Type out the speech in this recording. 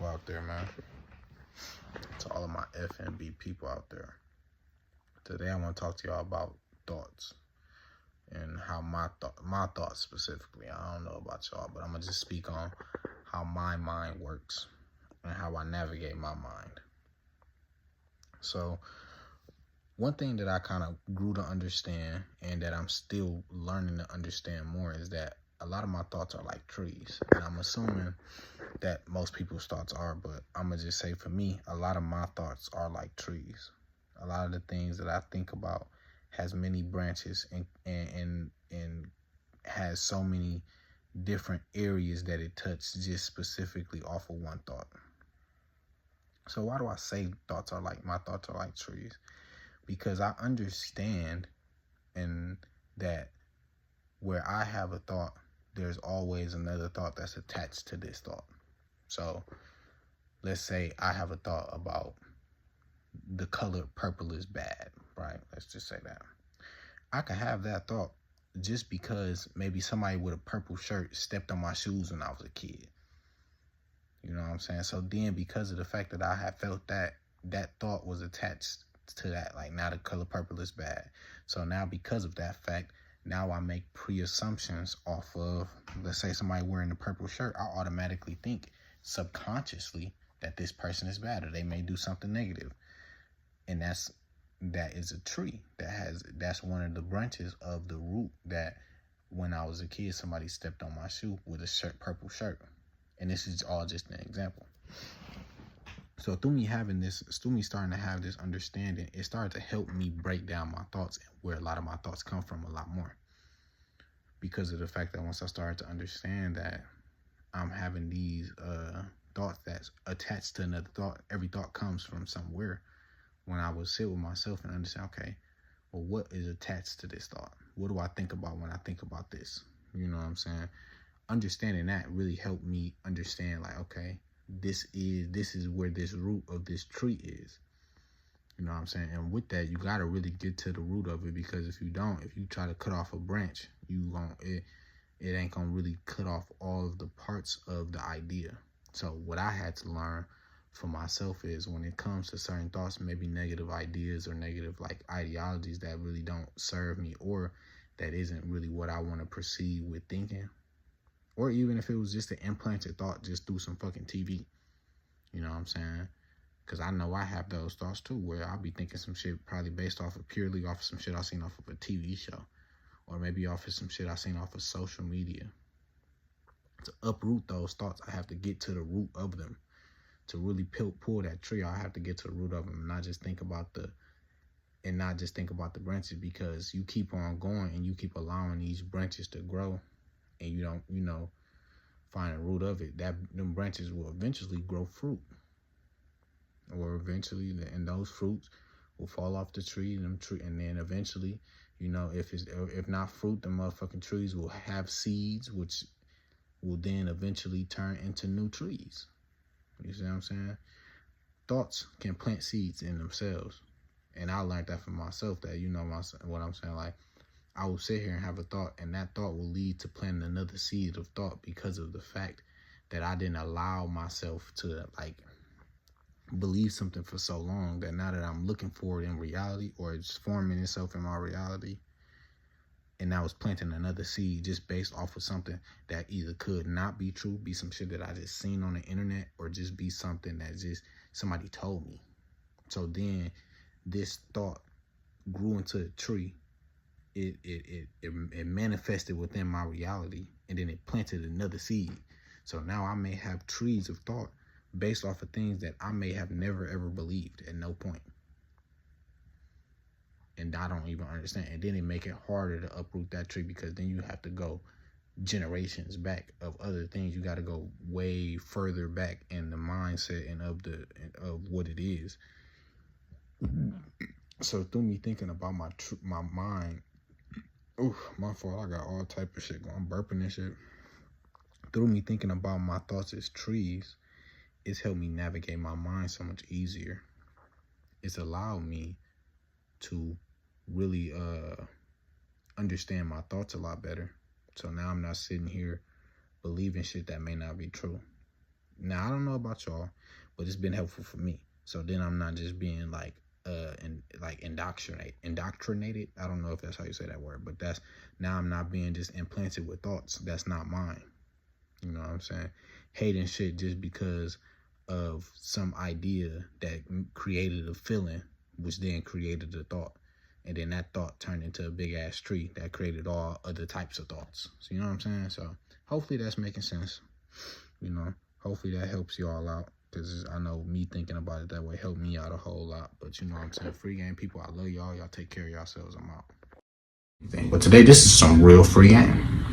out there, man. To all of my FNB people out there. Today I want to talk to y'all about thoughts and how my thoughts specifically. I don't know about y'all, but I'm going to just speak on how my mind works and how I navigate my mind. So one thing that I kind of grew to understand and that I'm still learning to understand more is that a lot of my thoughts are like trees. And I'm assuming that most people's thoughts are, but I'm going to just say for me, a lot of my thoughts are like trees. A lot of the things that I think about has many branches and has so many different areas that it touches just specifically off of one thought. So why do I say my thoughts are like trees? Because I understand and that where I have a thought, there's always another thought that's attached to this thought. So let's say I have a thought about the color purple is bad, right? Let's just say that. I could have that thought just because maybe somebody with a purple shirt stepped on my shoes when I was a kid. You know what I'm saying? So then because of the fact that I had felt that thought was attached to that, like now the color purple is bad. So now because of that fact, now I make pre-assumptions off of, let's say somebody wearing a purple shirt, I automatically think subconsciously that this person is bad or they may do something negative. And that is a tree that's one of the branches of the root that when I was a kid, somebody stepped on my shoe with a purple shirt. And this is all just an example. So through me starting to have this understanding, it started to help me break down my thoughts and where a lot of my thoughts come from a lot more. Because of the fact that once I started to understand that I'm having these thoughts that's attached to another thought, every thought comes from somewhere. When I would sit with myself and understand, okay, well, what is attached to this thought? What do I think about when I think about this? You know what I'm saying? Understanding that really helped me understand, like, okay, this is where this root of this tree is. You know what I'm saying? And with that, you got to really get to the root of it, because if you try to cut off a branch, it ain't going to really cut off all of the parts of the idea. So what I had to learn for myself is when it comes to certain thoughts, maybe negative ideas or negative like ideologies that really don't serve me, or that isn't really what I want to proceed with thinking, or even if it was just an implanted thought just through some fucking TV. You know what I'm saying? Because I know I have those thoughts too, where I'll be thinking some shit probably purely off of some shit I seen off of a TV show, or maybe off of some shit I seen off of social media. To uproot those thoughts, I have to get to the root of them. To really pull that tree, I have to get to the root of them, and not just think about the branches, because you keep on going and you keep allowing these branches to grow, and you don't, find a root of it. Them branches will eventually grow fruit, or eventually, and those fruits will fall off the tree, and then eventually, if not fruit, the motherfucking trees will have seeds, which will then eventually turn into new trees. You see what I'm saying? Thoughts can plant seeds in themselves. And I learned that for myself, that, what I'm saying, like, I will sit here and have a thought, and that thought will lead to planting another seed of thought, because of the fact that I didn't allow myself to, like, believe something for so long, that now that I'm looking for it in reality, or it's forming itself in my reality, and I was planting another seed just based off of something that either could not be true, be some shit that I just seen on the internet, or just be something that just somebody told me. So then this thought grew into a tree. It manifested within my reality, and then it planted another seed. So now I may have trees of thought based off of things that I may have never ever believed at no point. And I don't even understand. And then it make it harder to uproot that tree, because then you have to go generations back of other things. You got to go way further back in the mindset and of what it is. So through me thinking about my mind, my fault, I got all type of shit going. I'm burping and shit. Through me thinking about my thoughts as trees, it's helped me navigate my mind so much easier. It's allowed me to really understand my thoughts a lot better. So now I'm not sitting here believing shit that may not be true. Now, I don't know about y'all, but it's been helpful for me. So then I'm not just being like indoctrinated. I don't know if that's how you say that word, but that's, now I'm not being just implanted with thoughts that's not mine. You know what I'm saying? Hating shit just because of some idea that created a feeling, which then created a thought. And then that thought turned into a big ass tree that created all other types of thoughts. So you know what I'm saying? So hopefully that's making sense. You know, hopefully that helps you all out. Because I know me thinking about it that way helped me out a whole lot. But you know what I'm saying? Free game people, I love y'all. Y'all take care of yourselves. I'm out. But today, this is some real free game.